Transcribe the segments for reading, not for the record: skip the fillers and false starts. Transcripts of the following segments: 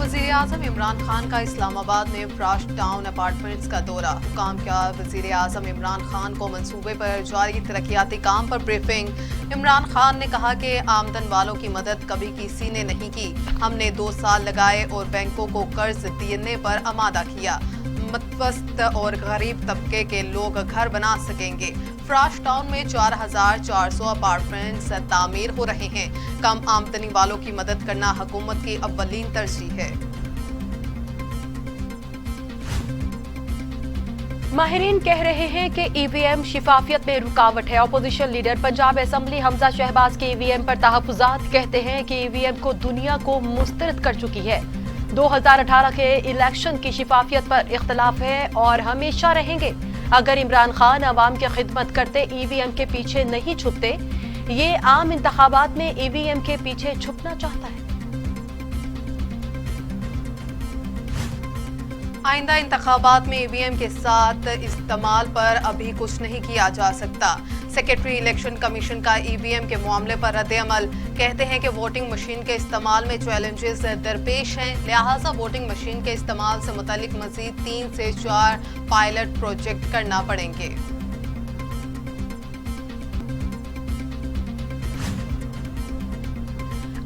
वज़ीर आज़म इमरान खान का इस्लामाबाद में फ्राश टाउन अपार्टमेंट्स का दौरा। हुकाम क्या वज़ीर आज़म इमरान खान को मंसूबे पर जारी तरक्याती काम पर ब्रीफिंग। इमरान खान ने कहा कि आमदन वालों की मदद कभी किसी ने नहीं की। हमने 2 साल लगाए और बैंकों को कर्ज देने पर आमादा किया। मतवस्त और गरीब तबके के लोग घर बना सकेंगे। फ्राश टाउन में 4,400 अपार्टमेंट्स तामीर हो रहे हैं। कम आमदनी वालों की मदद करना हुकूमत की अव्वलीन तरजीह है। माहिरीन कह रहे हैं कि ईवीएम शिफाफियत में रुकावट है। Opposition leader Punjab assembly Hamza Shahbaz के ईवीएम पर तहफुजात कहते हैं कि ईवीएम को दुनिया को मुस्तरद कर चुकी है। 2018 के इलेक्शन की शिफाफियत पर इख्तलाफ है और हमेशा रहेंगे। अगर इमरान खान अवाम की खिदमत करते ईवीएम के पीछे नहीं छुपते, ये आम इंतखाबात में ईवीएम के पीछे छुपना चाहता है। आइंदा इंतखाबात में ईवीएम के साथ इस्तेमाल पर अभी कुछ नहीं किया जा सकता। सेक्रेटरी इलेक्शन कमीशन का ईवीएम के मामले पर रद्द-ए-अमल। कहते हैं कि वोटिंग मशीन के इस्तेमाल में चैलेंजेस दरपेश हैं, लिहाजा वोटिंग मशीन के इस्तेमाल से मुतालिक मजीद 3 से 4 पायलट प्रोजेक्ट करना पड़ेंगे।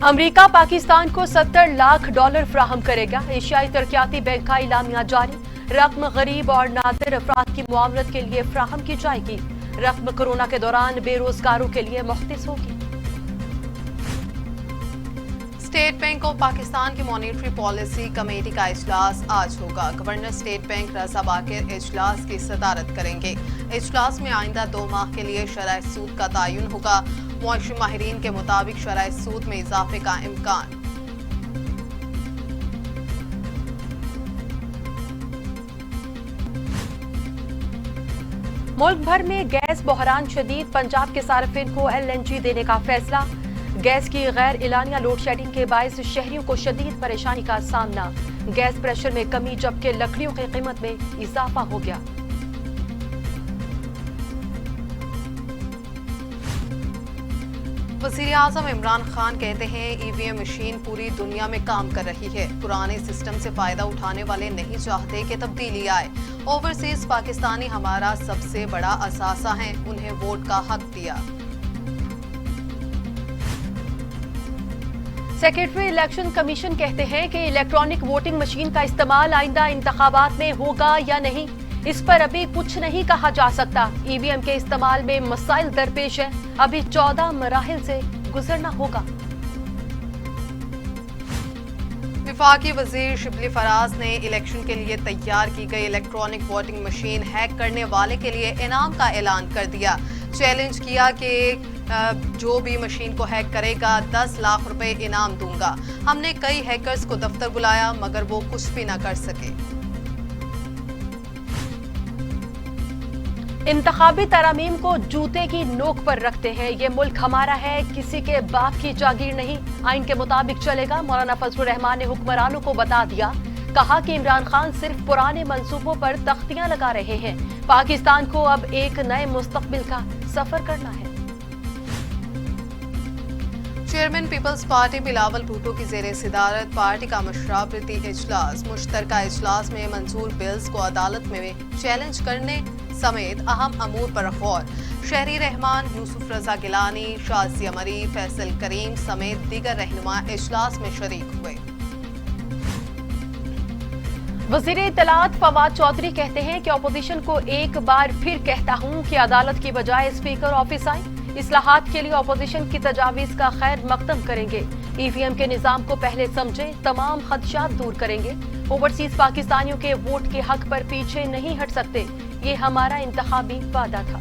अमरीका पाकिस्तान को $70 लाख फ्राहम करेगा। एशियाई तरक्याती बैंक का इलामिया जारी। रकम गरीब और नादिर अफराद की मुआवनत के लिए फ्राहम की जाएगी। रकम कोरोना के दौरान बेरोजगारों के लिए मुख्तस होगी। स्टेट बैंक ऑफ पाकिस्तान की मॉनिटरी पॉलिसी कमेटी का इजलास आज होगा। गवर्नर स्टेट बैंक रजा बाकिर इजलास की सदारत करेंगे। इजलास में आइंदा 2 माह के लिए शरह सूद का तयन होगा। मुआशी माहिरीन के मुताबिक शरह सूद में इजाफे का इम्कान। मुल्क भर में गैस बहरान शदीद। पंजाब के सार्फिन को LNG देने का फैसला। गैस की गैर इलानिया लोड शेडिंग के बायस शहरियों को शदीद परेशानी का सामना। गैस प्रेशर में कमी जबकि लकड़ियों की कीमत में इजाफा हो गया। वज़ीर आज़म इमरान खान कहते हैं ईवीएम मशीन पूरी दुनिया में काम कर रही है। पुराने सिस्टम से फायदा उठाने वाले नहीं चाहते कि तब्दीली आए। ओवरसीज पाकिस्तानी हमारा सबसे बड़ा असासा है, उन्हें वोट का हक दिया। सेक्रेटरी इलेक्शन कमीशन कहते हैं कि इलेक्ट्रॉनिक वोटिंग मशीन का इस्तेमाल आइंदा इंतखाबात में होगा या नहीं, इस पर अभी कुछ नहीं कहा जा सकता। ईवीएम के इस्तेमाल में मसाइल दरपेश है, अभी 14 मराहिल से गुजरना होगा। वफाकी वजीर शिबली फराज ने इलेक्शन के लिए तैयार की गई इलेक्ट्रॉनिक वोटिंग मशीन हैक करने वाले के लिए इनाम का ऐलान कर दिया। चैलेंज किया कि जो भी मशीन को हैक करेगा 10 लाख रुपए इनाम दूंगा। हमने कई हैकर्स को दफ्तर बुलाया मगर वो कुछ भी ना कर सके। इंतखाबी तरामीम को जूते की नोक पर रखते हैं। ये मुल्क हमारा है, किसी के बाप की जागीर नहीं, आइन के मुताबिक चलेगा। मौलाना फजलुर रहमान ने हुक्मरानों को बता दिया। कहा कि इमरान खान सिर्फ पुराने मंसूबों पर तख्तियां लगा रहे हैं। पाकिस्तान को अब एक नए मुस्तकबिल का सफर करना है। Chairman People's Party Bilawal Bhutto की ज़ेरे सदारत पार्टी का मशरावती इजलास। मुश्तरका इजलास में मंजूर बिल्स को अदालत में चैलेंज करने समेत अहम अमूर पर गौर। शहरी रहमान, यूसुफ रजा गिलानी, शाजिया मरी, फैसल करीम समेत दीगर रहनुमा इजलास में शरीक हुए। वज़ीर इत्तलात फवाद चौधरी कहते हैं कि अपोजिशन को एक बार फिर कहता हूं कि अदालत की बजाय स्पीकर ऑफिस आए। इस्लाहात के लिए अपोजिशन की तजावीज का खैर मकदम करेंगे। ईवीएम के निजाम को पहले समझे, तमाम खदशात दूर करेंगे। ओवरसीज पाकिस्तानियों के वोट के हक पर पीछे नहीं हट सकते, ये हमारा इंतखाबी वादा था।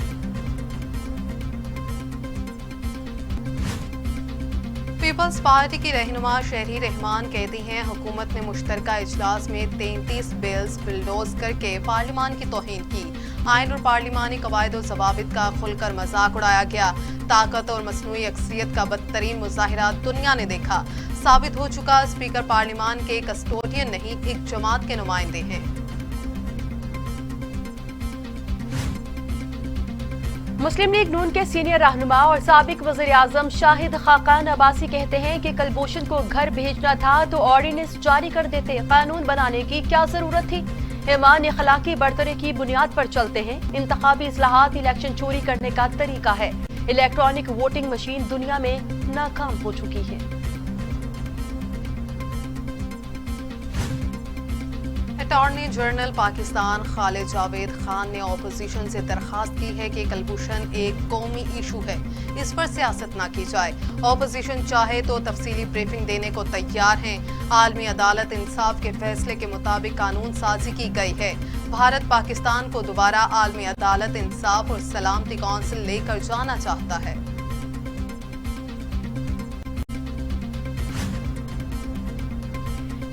पीपल्स पार्टी की रहनुमा शहरी रहमान कहती हैं हुकूमत ने मुश्तरका इजलास में 33 बिल्स बिलडोज करके पार्लिमान की तौहीन की। आइन और पार्लिमानी कवायद और ज़वाबित का खुलकर मजाक उड़ाया गया। ताकत और मसनूई अक्सरियत का बदतरीन मुजाहिरा दुनिया ने देखा। साबित हो चुका स्पीकर पार्लिमान के कस्टोडियन नहीं, एक जमात के नुमाइंदे हैं। मुस्लिम लीग नून के सीनियर रहनुमा और साबिक वज़ीर आज़म शाहिद खाकान अब्बासी कहते हैं कि कलभूषण को घर भेजना था तो ऑर्डिनेंस जारी कर देते, कानून बनाने की क्या जरूरत थी। ईमान अखलाकी बरतरी की बुनियाद पर चलते हैं। इंतखाबी इस्लाहात इलेक्शन चोरी करने का तरीका है। इलेक्ट्रॉनिक वोटिंग मशीन दुनिया में नाकाम हो चुकी है। अटॉर्नी जनरल पाकिस्तान खालिद जावेद खान ने अपोजिशन से दरखास्त की है कि कलभूषण एक कौमी इशू है, इस पर सियासत ना की जाए। अपोजिशन चाहे तो तफसीली ब्रीफिंग देने को तैयार हैं। आलमी अदालत इंसाफ के फैसले के मुताबिक कानून साजी की गई है। भारत पाकिस्तान को दोबारा आलमी अदालत इंसाफ और सलामती कौंसिल लेकर जाना चाहता है।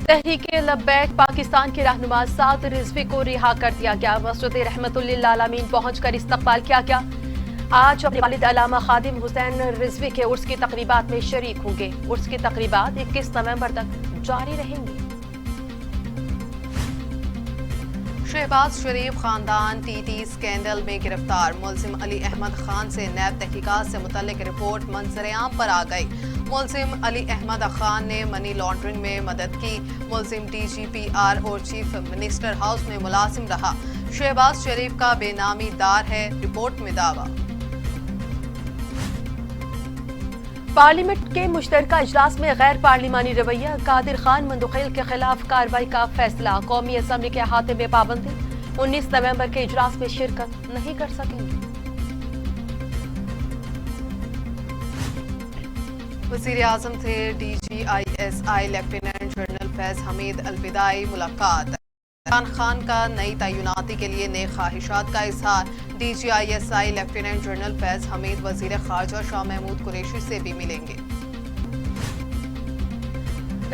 तहरीके लब्बैक पाकिस्तान के रहनुमा साद रिजवी को रिहा कर दिया गया। मस्जिद रहमतुल्लिल आलमीन पहुंचकर इस्तकबाल किया गया। आज अपने वालिद अल्लामा खादिम हुसैन रिजवी के उर्स की तकरीबात में शरीक होंगे। उर्स की तकरीबात 21 नवंबर तक जारी रहेंगी। शहबाज शरीफ खानदान टीटी स्कैंडल में गिरफ्तार। मुलजिम अली अहमद खान से नैब तहकीकात से मुतल्लिक रिपोर्ट मंजर-ए-आम पर आ गई। मुलजिम अली अहमद खान ने मनी लॉन्ड्रिंग में मदद की। मुलजिम DGPR और चीफ मिनिस्टर हाउस में मुलाजिम रहा। शहबाज शरीफ का बेनामी दार है, रिपोर्ट में दावा। पार्लियामेंट के मुश्तरका इजलास में गैर पार्लिमानी रवैया, कादिर खान मंदुखैल के खिलाफ कार्रवाई का फैसला। कौमी असम्बली के अहाते में पाबंदी, 19 नवंबर के इजलास में शिरकत नहीं कर सकेंगे। वज़ीर आज़म थे DGISI lieutenant general Faiz Hameed अलविदाई मुलाकात। इमरान खान का नई तैनाती के लिए नेक ख्वाहिशात का इजहार। DGISI lieutenant general Faiz Hamid वज़ीर ख़ारजा शाह महमूद कुरैशी से भी मिलेंगे।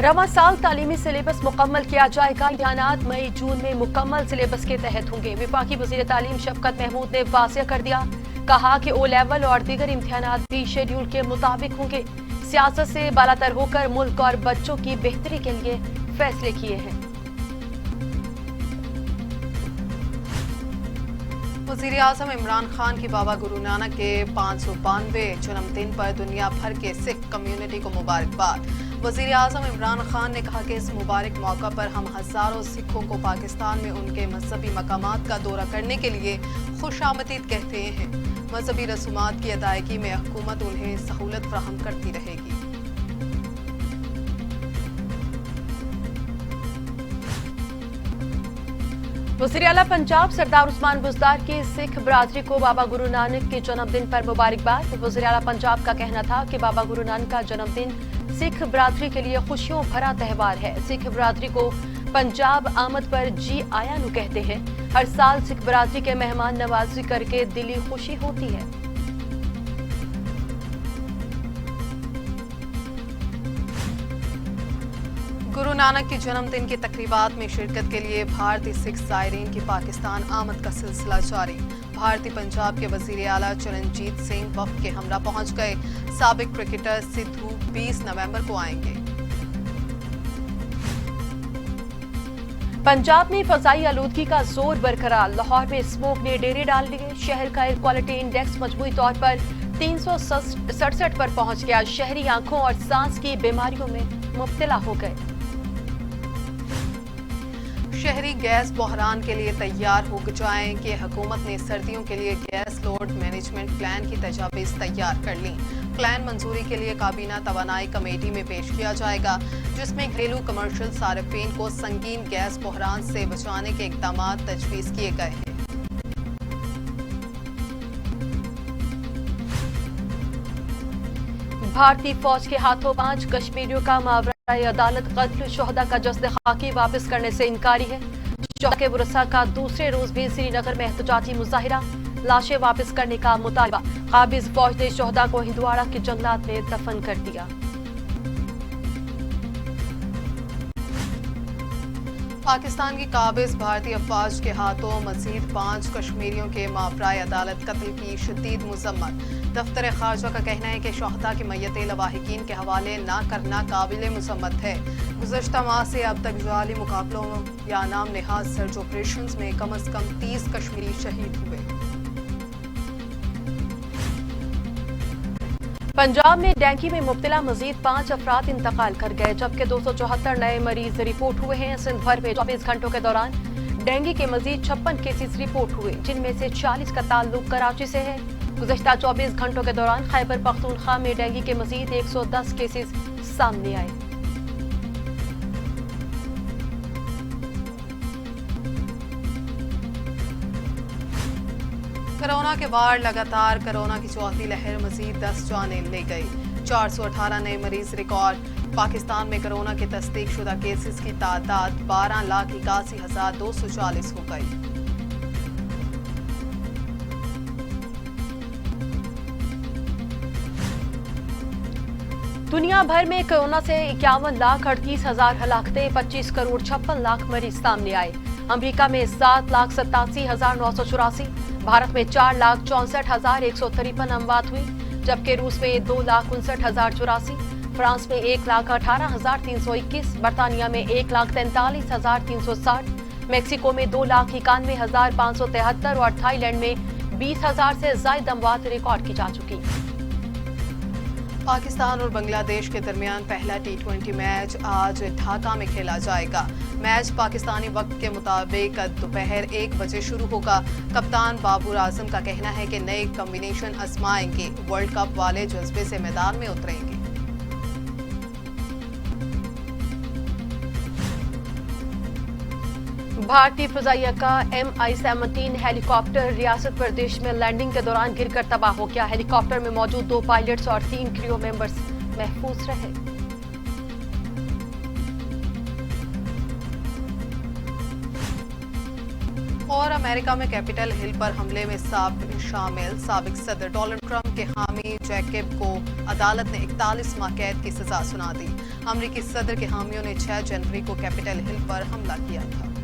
रवां साल तालीमी सिलेबस मुकम्मल किया जाएगा। इम्तिहानात मई जून में मुकम्मल सिलेबस के तहत होंगे। वफाकी वज़ीर तालीम शफकत महमूद ने वाज़ेह कर दिया, कहा कि O लेवल और दीगर इम्तिहानात भी शेड्यूल के मुताबिक होंगे। सियासत से बालातर होकर मुल्क और बच्चों की बेहतरी के लिए फैसले किए हैं। वज़ीर आज़म इमरान खान की बाबा गुरु नानक के 592वें जन्मदिन पर दुनिया भर के सिख कम्युनिटी को मुबारकबाद। वज़ीर आज़म इमरान खान ने कहा कि इस मुबारक मौका पर हम हज़ारों सिखों को पाकिस्तान में उनके मजहबी मकामात का दौरा करने के लिए खुशामदीद कहते हैं। मजहबी रसूमात की अदायगी में हुकूमत उन्हें सहूलत फराहम करती रहेगी। वज़ीर आला पंजाब सरदार उस्मान बुज़दार की सिख बरादरी को बाबा गुरु नानक के जन्मदिन पर मुबारकबाद। वज़ीर आला पंजाब का कहना था कि बाबा गुरु नानक का जन्मदिन सिख बरादरी के लिए खुशियों भरा त्यौहार है। सिख बरादरी को पंजाब आमद पर जी आया नु कहते हैं। हर साल सिख बरादरी के मेहमान नवाजी करके दिली खुशी होती है। गुरु नानक के जन्मदिन की तकरीबात में शिरकत के लिए भारतीय सिख ज़ायरीन की पाकिस्तान आमद का सिलसिला जारी। भारतीय पंजाब के वज़ीर आला चरणजीत सिंह वफ़द के हमरा पहुंच गए। साबिक क्रिकेटर सिद्धू 20 नवंबर को आएंगे। पंजाब में फजाई आलूदगी का जोर बरकरार। लाहौर में स्मोक ने डेरे डाल दिए। शहर का एयर क्वालिटी इंडेक्स मजमूई तौर पर 367 पर पहुंच गया। शहरी आंखों और सांस की बीमारियों में मुब्तला हो गए। शहरी गैस बहरान के लिए तैयार हो जाएं कि हुकूमत ने सर्दियों के लिए गैस लोड मैनेजमेंट प्लान की तजावीज़ तैयार कर ली। प्लान मंजूरी के लिए काबीना तवानाई कमेटी में पेश किया जाएगा, जिसमें घरेलू कमर्शियल सार्फिन को संगीन गैस बहरान से बचाने के इकदाम तजवीज़ किए गए हैं। भारतीय फौज के हाथों 5 कश्मीरियों का मावरा अदालत कत्ल शुहदा का जस्द खाकी वापस करने से इनकारी है। शुहदा के वरसा का दूसरे रोज भी श्रीनगर में एहतजाजी मुजाहिरा। लाशें वापस करने का मुतालबा। काबिज फौज ने शुहदा को हिंदवाड़ा के जंगलात में दफन कर दिया। पाकिस्तान की काबिज भारतीय अफवाज के हाथों मजीद 5 कश्मीरियों के माफराए अदालत कत्ल की शदीद मुजम्मत। दफ्तर खारजा का कहना है कि शुहदा की मैयत लवाहिकीन के हवाले न करना काबिल मुजम्मत है। गुज़श्ता माह से अब तक जाली मुकाबलों या नाम नेहाज सर्च ऑपरेशन में कम अज कम 30 कश्मीरी शहीद हुए। पंजाब में डेंगू में मुब्तला मजीद 5 अफराद इंतकाल कर गए, जबकि 274 नए मरीज रिपोर्ट हुए हैं। सिंध भर में 24 घंटों के दौरान डेंगू के मजीद 56 केसेस रिपोर्ट हुए, जिनमें से 40 का ताल्लुक कराची से है। गुज़श्ता 24 घंटों के दौरान खैबर पख्तूनख्वा में डेंगू के मजीद 110 केसेस सामने आए। कोरोना के बाद लगातार कोरोना की चौथी लहर मजीद 10 जानें ले गई। 418 नए मरीज रिकॉर्ड। पाकिस्तान में कोरोना के तस्दीक शुदा केसेस की तादाद 12,81,240 हो गई। दुनिया भर में कोरोना से 51,38,000 हलाकतें, 25 करोड़ 56 लाख मरीज सामने आए। अमेरिका में 7,87,984, भारत में 4,64,153 अमवात हुई, जबकि रूस में 2,59,084, फ्रांस में 1,18,321, बर्तानिया में 1,43,360, मेक्सिको में 2,91,573 और थाईलैंड में 20,000 से ज्यादा अमवात रिकॉर्ड की जा चुकी। पाकिस्तान और बांग्लादेश के दरमियान पहला T20 मैच आज ढाका में खेला जाएगा। मैच पाकिस्तानी वक्त के मुताबिक दोपहर 1 बजे शुरू होगा। कप्तान बाबर आजम का कहना है कि नए कॉम्बिनेशन आजमाएंगे, वर्ल्ड कप वाले जज्बे से मैदान में उतरेंगे। भारतीय फजाइया का MI-17 हेलीकॉप्टर रियासत प्रदेश में लैंडिंग के दौरान गिरकर तबाह हो गया। हेलीकॉप्टर में मौजूद 2 पायलट्स और 3 क्रू मेंबर्स महफूज रहे। और अमेरिका में कैपिटल हिल पर हमले में शामिल साबिक सदर डोनाल्ड ट्रंप के हामी जैकब को अदालत ने 41 माह कैद की सजा सुना दी। अमेरिकी सदर के हामियों ने 6 जनवरी को कैपिटल हिल पर हमला किया था।